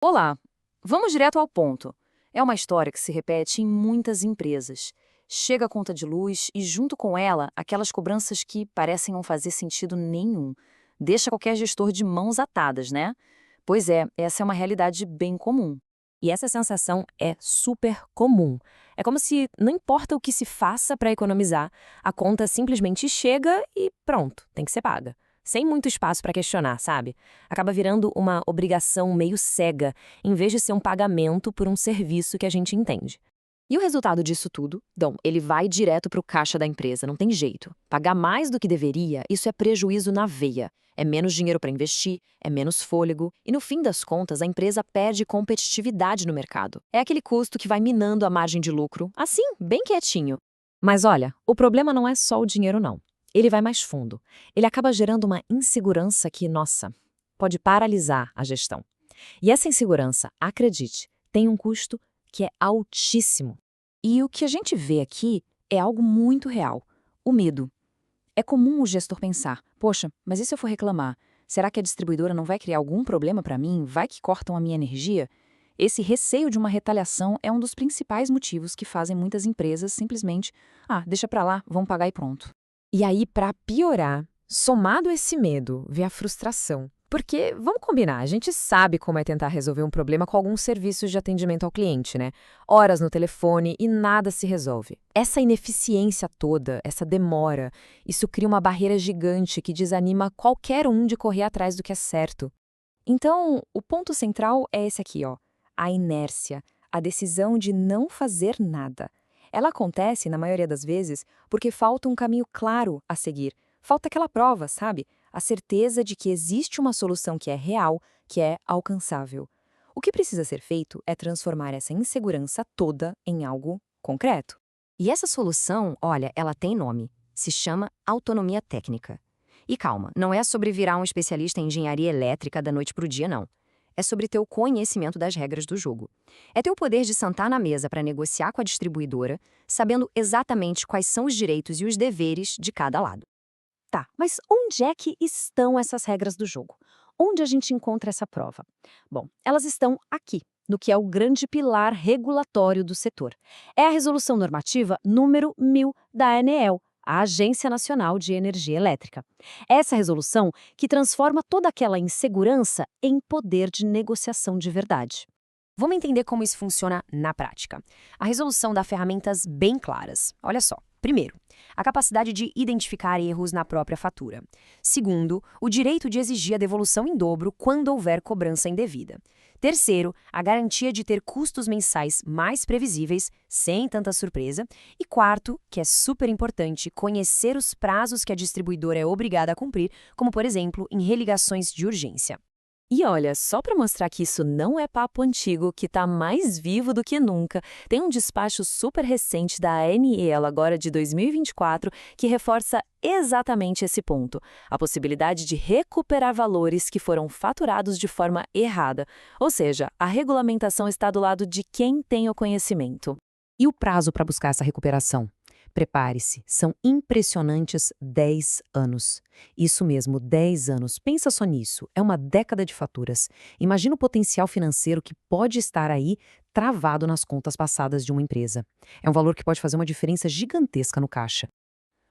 Olá, vamos direto ao ponto. É uma história que se repete em muitas empresas. Chega a conta de luz e, junto com ela, aquelas cobranças que parecem não fazer sentido nenhum. Deixa qualquer gestor de mãos atadas, né? Pois é, essa é uma realidade bem comum. E essa sensação é super comum. É como se não importa o que se faça para economizar, a conta simplesmente chega e pronto, tem que ser paga. Sem muito espaço para questionar, sabe? Acaba virando uma obrigação meio cega, em vez de ser um pagamento por um serviço que a gente entende. E o resultado disso tudo? Bom, ele vai direto para o caixa da empresa, não tem jeito. Pagar mais do que deveria, isso é prejuízo na veia. É menos dinheiro para investir, é menos fôlego, e no fim das contas a empresa perde competitividade no mercado. É aquele custo que vai minando a margem de lucro, assim, bem quietinho. Mas olha, o problema não é só o dinheiro, não. Ele vai mais fundo. Ele acaba gerando uma insegurança que, nossa, pode paralisar a gestão. E essa insegurança, acredite, tem um custo que é altíssimo. E o que a gente vê aqui é algo muito real: o medo. É comum o gestor pensar: poxa, mas e se eu for reclamar? Será que a distribuidora não vai criar algum problema para mim? Vai que cortam a minha energia? Esse receio de uma retaliação é um dos principais motivos que fazem muitas empresas simplesmente: deixa pra lá, vamos pagar e pronto. E aí, para piorar, somado esse medo, vem a frustração. Porque, vamos combinar, a gente sabe como é tentar resolver um problema com alguns serviços de atendimento ao cliente, né? Horas no telefone e nada se resolve. Essa ineficiência toda, essa demora, isso cria uma barreira gigante que desanima qualquer um de correr atrás do que é certo. Então, o ponto central é esse aqui, ó: a inércia, a decisão de não fazer nada. Ela acontece, na maioria das vezes, porque falta um caminho claro a seguir. Falta aquela prova, sabe? A certeza de que existe uma solução que é real, que é alcançável. O que precisa ser feito é transformar essa insegurança toda em algo concreto. E essa solução, olha, ela tem nome. Se chama autonomia técnica. E calma, não é sobre virar um especialista em engenharia elétrica da noite para o dia, não. É sobre ter o conhecimento das regras do jogo. É ter o poder de sentar na mesa para negociar com a distribuidora, sabendo exatamente quais são os direitos e os deveres de cada lado. Tá, mas onde é que estão essas regras do jogo? Onde a gente encontra essa prova? Bom, elas estão aqui, no que é o grande pilar regulatório do setor. É a Resolução Normativa número 1000 da ANEEL, a Agência Nacional de Energia Elétrica. Essa resolução que transforma toda aquela insegurança em poder de negociação de verdade. Vamos entender como isso funciona na prática. A resolução dá ferramentas bem claras. Olha só. Primeiro, a capacidade de identificar erros na própria fatura. Segundo, o direito de exigir a devolução em dobro quando houver cobrança indevida. Terceiro, a garantia de ter custos mensais mais previsíveis, sem tanta surpresa. E quarto, que é super importante, conhecer os prazos que a distribuidora é obrigada a cumprir, como, por exemplo, em religações de urgência. E olha, só para mostrar que isso não é papo antigo, que está mais vivo do que nunca, tem um despacho super recente da ANEEL, agora de 2024, que reforça exatamente esse ponto: a possibilidade de recuperar valores que foram faturados de forma errada. Ou seja, a regulamentação está do lado de quem tem o conhecimento. E o prazo para buscar essa recuperação? Prepare-se, são impressionantes 10 anos. Isso mesmo, 10 anos. Pensa só nisso, é uma década de faturas. Imagina o potencial financeiro que pode estar aí travado nas contas passadas de uma empresa. É um valor que pode fazer uma diferença gigantesca no caixa.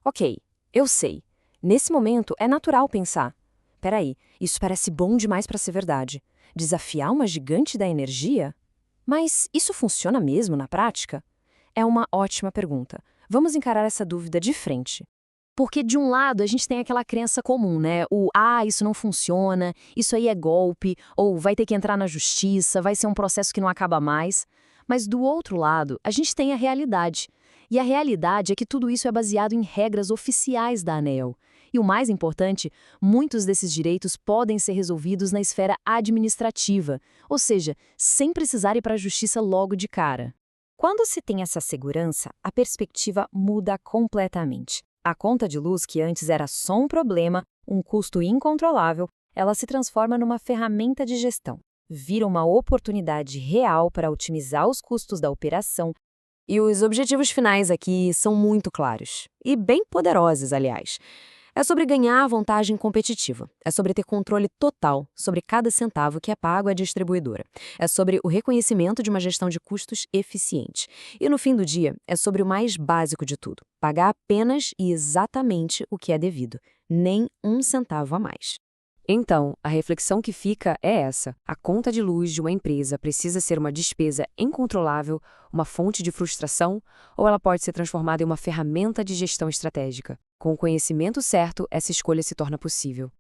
Ok, eu sei. Nesse momento é natural pensar: peraí, isso parece bom demais para ser verdade. Desafiar uma gigante da energia? Mas isso funciona mesmo na prática? É uma ótima pergunta. Vamos encarar essa dúvida de frente. Porque, de um lado, a gente tem aquela crença comum, né? Isso não funciona, isso aí é golpe, ou vai ter que entrar na justiça, vai ser um processo que não acaba mais. Mas, do outro lado, a gente tem a realidade. E a realidade é que tudo isso é baseado em regras oficiais da ANEEL. E o mais importante, muitos desses direitos podem ser resolvidos na esfera administrativa, ou seja, sem precisar ir para a justiça logo de cara. Quando se tem essa segurança, a perspectiva muda completamente. A conta de luz, que antes era só um problema, um custo incontrolável, ela se transforma numa ferramenta de gestão. Vira uma oportunidade real para otimizar os custos da operação. E os objetivos finais aqui são muito claros. E bem poderosos, aliás. É sobre ganhar vantagem competitiva. É sobre ter controle total sobre cada centavo que é pago à distribuidora. É sobre o reconhecimento de uma gestão de custos eficiente. E no fim do dia, é sobre o mais básico de tudo: pagar apenas e exatamente o que é devido, nem um centavo a mais. Então, a reflexão que fica é essa: a conta de luz de uma empresa precisa ser uma despesa incontrolável, uma fonte de frustração, ou ela pode ser transformada em uma ferramenta de gestão estratégica? Com o conhecimento certo, essa escolha se torna possível.